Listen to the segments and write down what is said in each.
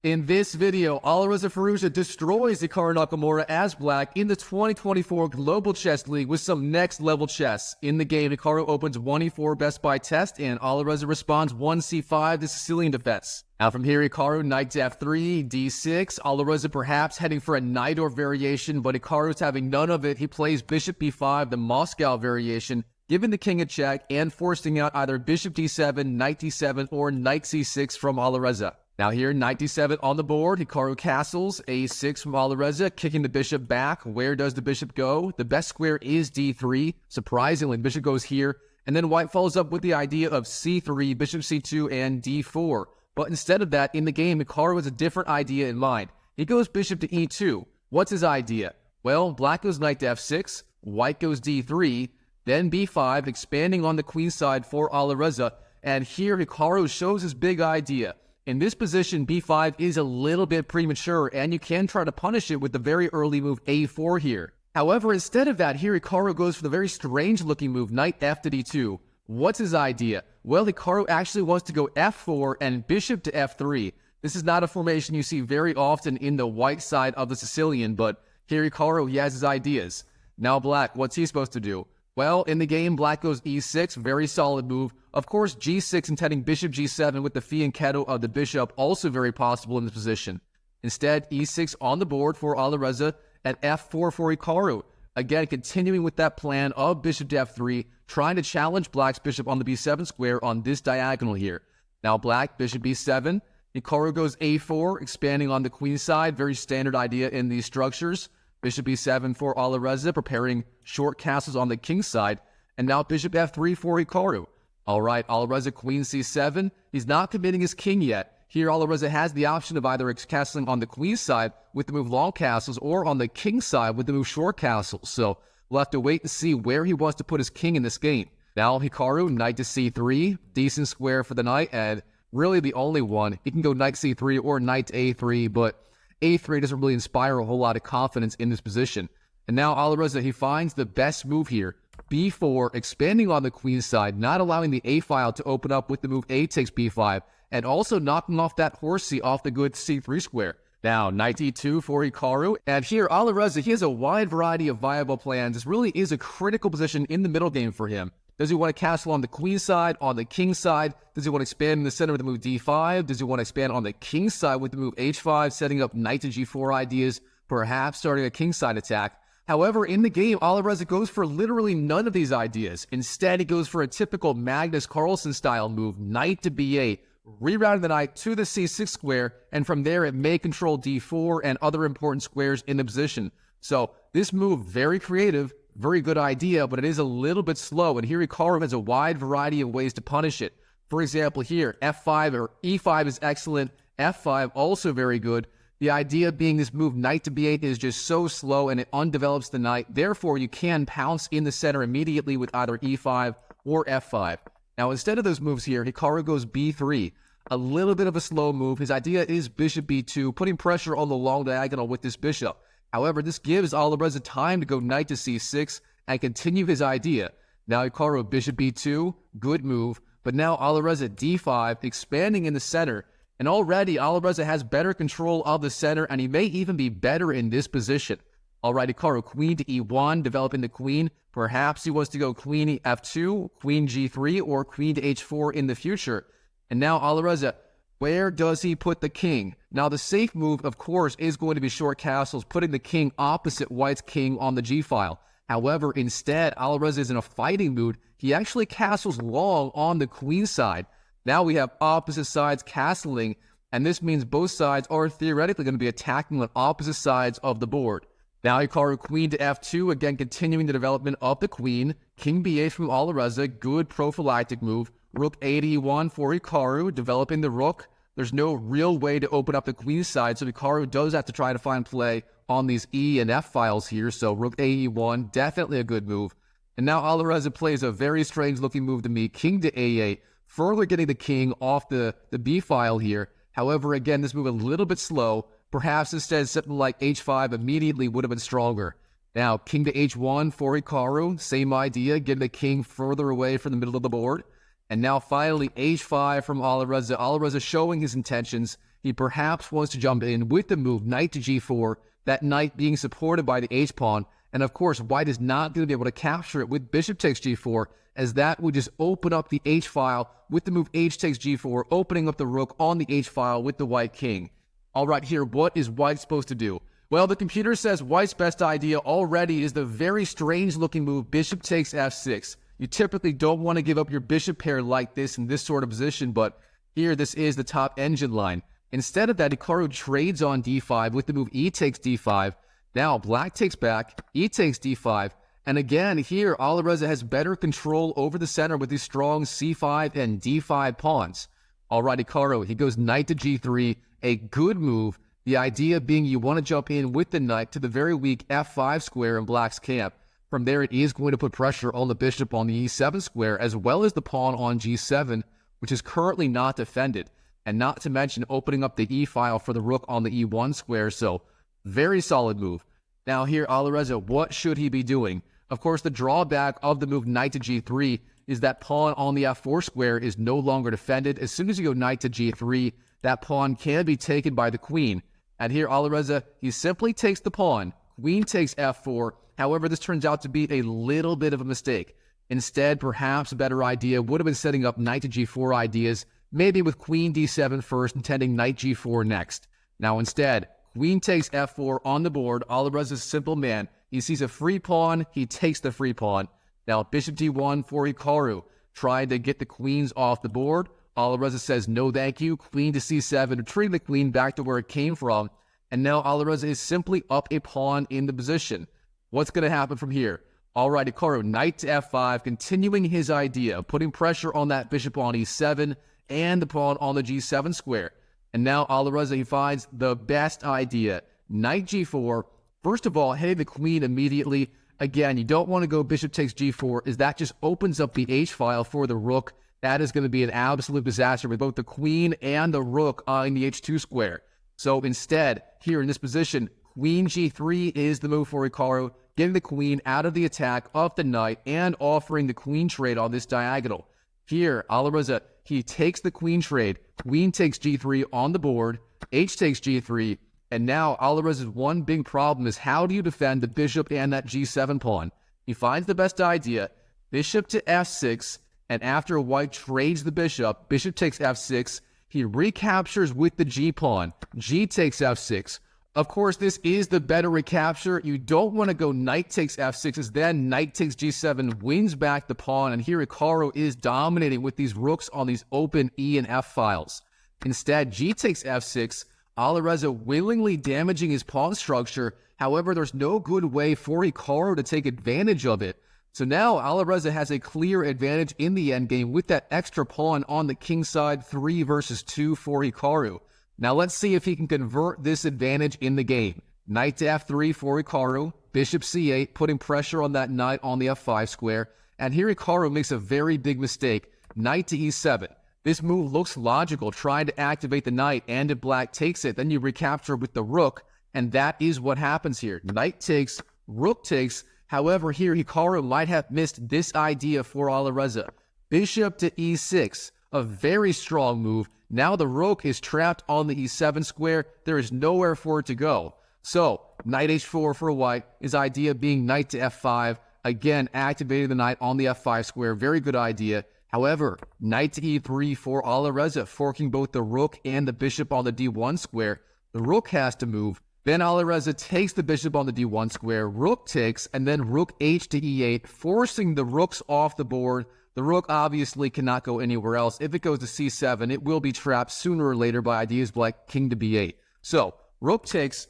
In this video, Alireza Firouzja destroys Hikaru Nakamura as black in the 2024 Global Chess League with some next-level chess. In the game, Hikaru opens 1e4 best by test, and Alireza responds 1c5 to Sicilian Defense. Now from here, Hikaru knight to f3, d6, Alireza perhaps heading for a knight or variation, but Hikaru's having none of it. He plays bishop b5, the Moscow variation, giving the king a check and forcing out either bishop d7, knight d7, or knight c6 from Alireza. Now here, knight d7 on the board, Hikaru castles, a6 from Alireza, kicking the bishop back. Where does the bishop go? The best square is d3. Surprisingly, the bishop goes here, and then white follows up with the idea of c3, bishop c2, and d4. But instead of that, in the game, Hikaru has a different idea in mind. He goes bishop to e2. What's his idea? Well, black goes knight to f6, white goes d3, then b5, expanding on the queen side for Alireza, and here Hikaru shows his big idea. In this position, b5 is a little bit premature, and you can try to punish it with the very early move a4 here. However, instead of that, here Hikaru goes for the very strange-looking move, knight f to d2. What's his idea? Well, Hikaru actually wants to go f4 and bishop to f3. This is not a formation you see very often in the white side of the Sicilian, but here Hikaru, he has his ideas. Now black, what's he supposed to do? Well, in the game, black goes e6, very solid move. Of course, g6 intending bishop g7 with the fianchetto of the bishop, also very possible in this position. Instead, e6 on the board for Alireza and f4 for Hikaru. Again, continuing with that plan of bishop to f3, trying to challenge black's bishop on the b7 square on this diagonal here. Now black, bishop b7, Hikaru goes a4, expanding on the queen side, very standard idea in these structures. Bishop b7 for Alireza, preparing short castles on the king side, and now bishop f3 for Hikaru. Alright, Alireza queen c7, he's not committing his king yet. Here Alireza has the option of either castling on the queen side with the move long castles, or on the king side with the move short castles, so we'll have to wait and see where he wants to put his king in this game. Now Hikaru, knight to c3, decent square for the knight, and really the only one. He can go knight c3 or knight to a3, but a3 doesn't really inspire a whole lot of confidence in this position. And now Alireza, he finds the best move here. b4, expanding on the queen side, not allowing the a file to open up with the move a takes b5, and also knocking off that horsey off the good c3 square. Now, knight e2 for Hikaru, and here Alireza, he has a wide variety of viable plans. This really is a critical position in the middle game for him. Does he want to castle on the queen side, on the king side? Does he want to expand in the center with the move d5? Does he want to expand on the king side with the move h5, setting up knight to g4 ideas, perhaps starting a king side attack? However, in the game, Alireza goes for literally none of these ideas. Instead, he goes for a typical Magnus Carlsen style move, knight to b8, rerouting the knight to the c6 square, and from there it may control d4 and other important squares in the position. So this move, very creative, very good idea, but it is a little bit slow, and here Hikaru has a wide variety of ways to punish it. For example, here, f5 or e5 is excellent, f5 also very good. The idea being this move knight to b8 is just so slow and it undevelops the knight, therefore you can pounce in the center immediately with either e5 or f5. Now instead of those moves here, Hikaru goes b3, a little bit of a slow move. His idea is bishop b2, putting pressure on the long diagonal with this bishop. However, this gives Alireza time to go knight to c6 and continue his idea. Now Hikaru bishop b2, good move, but now Alireza d5, expanding in the center, and already Alireza has better control of the center, and he may even be better in this position. Alright, Hikaru queen to e1, developing the queen. Perhaps he wants to go queen f2, queen g3, or queen to h4 in the future. And now Alireza, where does he put the king? Now the safe move, of course, is going to be short castles, putting the king opposite white's king on the g-file. However, instead, Alireza is in a fighting mood. He actually castles long on the queen side. Now we have opposite sides castling, and this means both sides are theoretically going to be attacking on opposite sides of the board. Now Hikaru queen to f2, again continuing the development of the queen. King b8 from Alireza, good prophylactic move. Rook a to e1 for Hikaru, developing the rook. There's no real way to open up the queen side, so Hikaru does have to try to find play on these e and f files here, so rook a e1, definitely a good move. And now Alireza plays a very strange looking move to me, king to a8, further getting the king off the b file here. However, again, this move a little bit slow. Perhaps instead something like h5 immediately would have been stronger. Now, king to h1 for Hikaru, same idea, getting the king further away from the middle of the board. And now finally h5 from Alireza. Alireza showing his intentions, he perhaps wants to jump in with the move knight to g4, that knight being supported by the h-pawn, and of course white is not going to be able to capture it with bishop takes g4, as that would just open up the h-file with the move h takes g4, opening up the rook on the h-file with the white king. Alright, here, what is white supposed to do? Well, the computer says white's best idea already is the very strange looking move bishop takes f6. You typically don't want to give up your bishop pair like this in this sort of position, but here this is the top engine line. Instead of that, Hikaru trades on d5 with the move e takes d5. Now black takes back, e takes d5, and again here Alireza has better control over the center with these strong c5 and d5 pawns. Alright, Hikaru, he goes knight to g3, a good move. The idea being you want to jump in with the knight to the very weak f5 square in black's camp. From there, it is going to put pressure on the bishop on the e7 square, as well as the pawn on g7, which is currently not defended. And not to mention opening up the e-file for the rook on the e1 square, so very solid move. Now here, Alireza, what should he be doing? Of course, the drawback of the move knight to g3 is that pawn on the f4 square is no longer defended. As soon as you go knight to g3, that pawn can be taken by the queen. And here, Alireza, he simply takes the pawn. Queen takes f4. However, this turns out to be a little bit of a mistake. Instead, perhaps a better idea would have been setting up knight to g4 ideas, maybe with queen d7 first, intending knight g4 next. Now instead, queen takes f4 on the board. Alireza's a simple man. He sees a free pawn, he takes the free pawn. Now bishop d1 for Hikaru, trying to get the queens off the board. Alireza says no thank you, queen to c7, retreating the queen back to where it came from. And now Alireza is simply up a pawn in the position. What's going to happen from here? Alright, Hikaru, knight to f5, continuing his idea of putting pressure on that bishop on e7 and the pawn on the g7 square. And now Alireza, he finds the best idea. Knight g4. First of all, hitting the queen immediately. Again, you don't want to go bishop takes g4, as that just opens up the h-file for the rook. That is going to be an absolute disaster with both the queen and the rook on the h2 square. So instead, here in this position, queen g3 is the move for Hikaru, getting the queen out of the attack of the knight and offering the queen trade on this diagonal. Here, Alireza, he takes the queen trade, queen takes g3 on the board, h takes g3, and now Alireza's one big problem is how do you defend the bishop and that g7 pawn? He finds the best idea, bishop to f6, and after white trades the bishop, bishop takes f6, he recaptures with the g-pawn, g takes f6. Of course, this is the better recapture. You don't want to go knight takes f6, as then knight takes g7 wins back the pawn, and here Hikaru is dominating with these rooks on these open e and f files. Instead, g takes f6, Alireza willingly damaging his pawn structure. However, there's no good way for Hikaru to take advantage of it. So now Alireza has a clear advantage in the endgame with that extra pawn on the king side, 3 versus 2 for Hikaru. Now let's see if he can convert this advantage in the game. Knight to f3 for Hikaru, bishop c8, putting pressure on that knight on the f5 square. And here Hikaru makes a very big mistake. Knight to e7. This move looks logical, trying to activate the knight, and if black takes it, then you recapture with the rook, and that is what happens here. Knight takes, rook takes. However, here Hikaru might have missed this idea for Alireza. Bishop to e6, a very strong move. Now the rook is trapped on the e7 square. There is nowhere for it to go. So, knight h4 for white, his idea being knight to f5. Again, activating the knight on the f5 square. Very good idea. However, knight to e3 for Alireza, forking both the rook and the bishop on the d1 square. The rook has to move. Then Alireza takes the bishop on the d1 square, rook takes, and then rook h to e8, forcing the rooks off the board. The rook obviously cannot go anywhere else. If it goes to c7, it will be trapped sooner or later by ideas like king to b8. So, rook takes,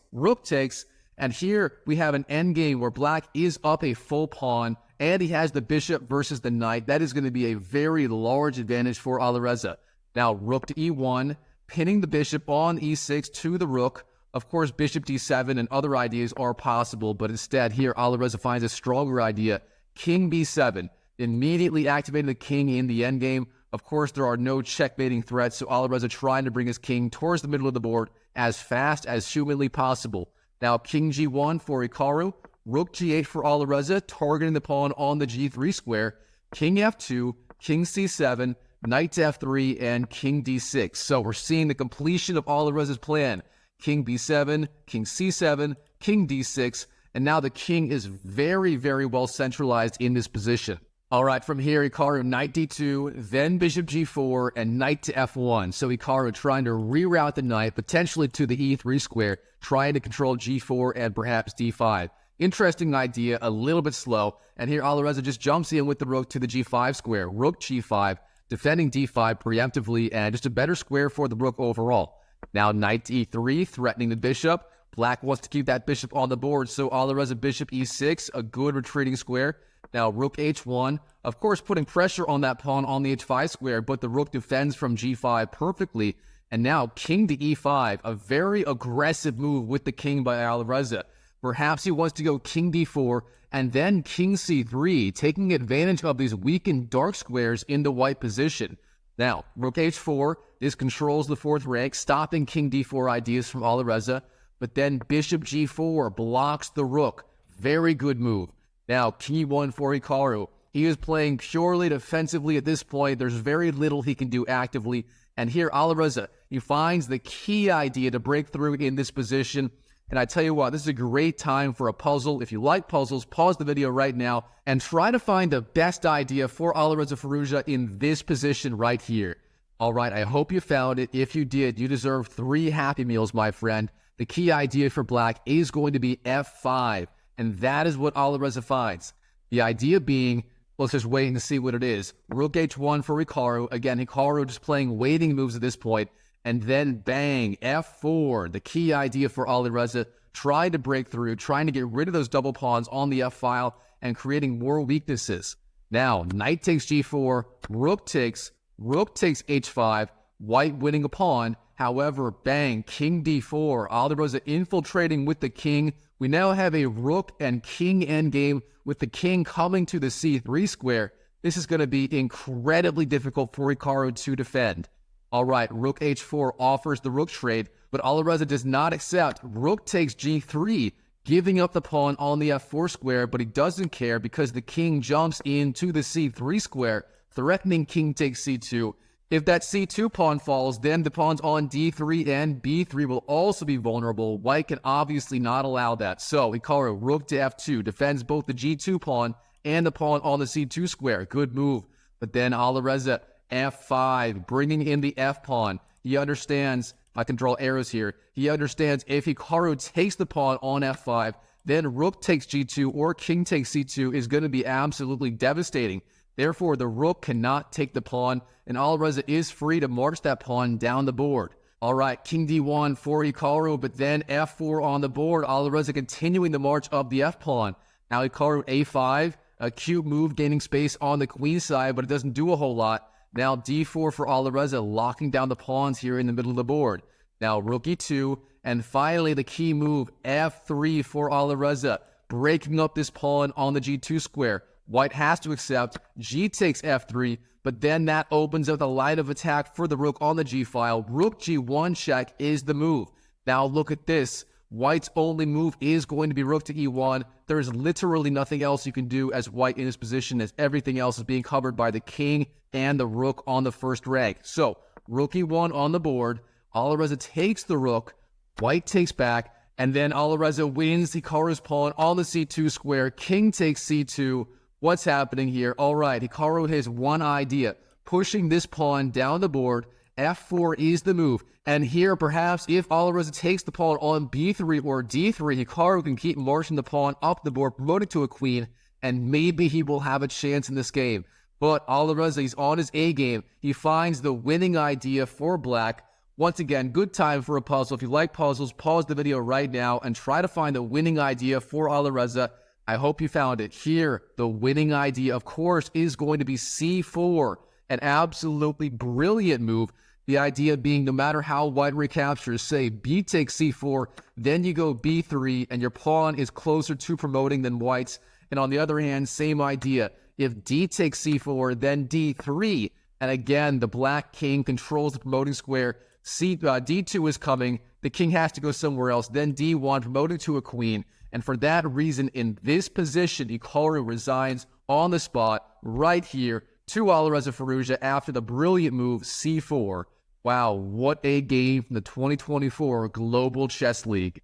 and here we have an endgame where black is up a full pawn, and he has the bishop versus the knight. That is going to be a very large advantage for Alireza. Now, rook to e1, pinning the bishop on e6 to the rook. Of course, bishop d7 and other ideas are possible, but instead here Alireza finds a stronger idea. King b7, immediately activating the king in the endgame. Of course, there are no checkmating threats, so Alireza trying to bring his king towards the middle of the board as fast as humanly possible. Now, king g1 for Hikaru, rook g8 for Alireza, targeting the pawn on the g3 square, king f2, king c7, knight to f3, and king d6. So we're seeing the completion of Alireza's plan. King b7, king c7, king d6, and now the king is very, very well centralized in this position. All right, from here, Hikaru knight d2, then bishop g4, and knight to f1. So Hikaru trying to reroute the knight, potentially to the e3 square, trying to control g4 and perhaps d5. Interesting idea, a little bit slow. And here Alireza just jumps in with the rook to the g5 square, rook g5, defending d5 preemptively, and just a better square for the rook overall. Now knight to e3, threatening the bishop. Black wants to keep that bishop on the board, so Alireza bishop e6, a good retreating square. Now rook h1, of course putting pressure on that pawn on the h5 square, but the rook defends from g5 perfectly. And now king to e5, a very aggressive move with the king by Alireza. Perhaps he wants to go king d4 and then king c3, taking advantage of these weakened dark squares in the white position. Now, rook h4, this controls the fourth rank, stopping king d4 ideas from Alireza. But then bishop g4 blocks the rook. Very good move. Now, king e1 for Hikaru. He is playing purely defensively at this point. There's very little he can do actively. And here, Alireza, he finds the key idea to break through in this position. And I tell you what, this is a great time for a puzzle. If you like puzzles, pause the video right now and try to find the best idea for Alireza Firouzja in this position right here. All right, I hope you found it. If you did, you deserve 3 Happy Meals, my friend. The key idea for black is going to be f5, and that is what Alireza finds. The idea being, let's just wait and see what it is. Rook h1 for Hikaru. Again, Hikaru just playing waiting moves at this point. And then bang, f4. The key idea for Alireza, trying to break through, trying to get rid of those double pawns on the f-file and creating more weaknesses. Now, knight takes g4, rook takes h5, white winning a pawn. However, bang, king d4, Alireza infiltrating with the king. We now have a rook and king endgame with the king coming to the c3 square. This is going to be incredibly difficult for Hikaru to defend. All right, rook h4 offers the rook trade, but Alireza does not accept. Rook takes g3, giving up the pawn on the f4 square, but he doesn't care because the king jumps into the c3 square, threatening king takes c2. If that c2 pawn falls, then the pawns on d3 and b3 will also be vulnerable. White can obviously not allow that. So Hikaru, rook to f2, defends both the g2 pawn and the pawn on the c2 square. Good move. But then Alireza, f5, bringing in the f pawn. He understands, I can draw arrows here. He understands if Hikaru takes the pawn on f5, then rook takes g2 or king takes c2 is going to be absolutely devastating. Therefore, the rook cannot take the pawn, and Alireza is free to march that pawn down the board. All right, king d1 for Hikaru, but then f4 on the board. Alireza continuing the march of the f-pawn. Now Hikaru a5, a cute move, gaining space on the queen side, but it doesn't do a whole lot. Now d4 for Alireza, locking down the pawns here in the middle of the board. Now rook e2, and finally the key move, f3 for Alireza, breaking up this pawn on the g2 square. White has to accept, g takes f3, but then that opens up the line of attack for the rook on the g-file. Rook g1 check is the move. Now look at this. White's only move is going to be rook to e1. There is literally nothing else you can do as white in this position, as everything else is being covered by the king and the rook on the first rank. So, rook e1 on the board. Alireza takes the rook. White takes back. And then Alireza wins Hikaru's pawn on the c2 square. King takes c2. What's happening here? All right, Hikaru has one idea. Pushing this pawn down the board. f4 is the move. And here, perhaps, if Alireza takes the pawn on b3 or d3, Hikaru can keep marching the pawn up the board, promoting to a queen, and maybe he will have a chance in this game. But Alireza, he's on his A game. He finds the winning idea for black. Once again, good time for a puzzle. If you like puzzles, pause the video right now and try to find the winning idea for Alireza. I hope you found it. Here, the winning idea, of course, is going to be c4. An absolutely brilliant move. The idea being no matter how white recaptures, say b takes c4, then you go b3, and your pawn is closer to promoting than white's. And on the other hand, same idea. If d takes c4, then d3. And again, the black king controls the promoting square. d2 is coming. The king has to go somewhere else. Then d1, promoting to a queen. And for that reason, in this position, Hikaru resigns on the spot right here to Alireza Firouzja after the brilliant move c4. Wow, what a game from the 2024 Global Chess League.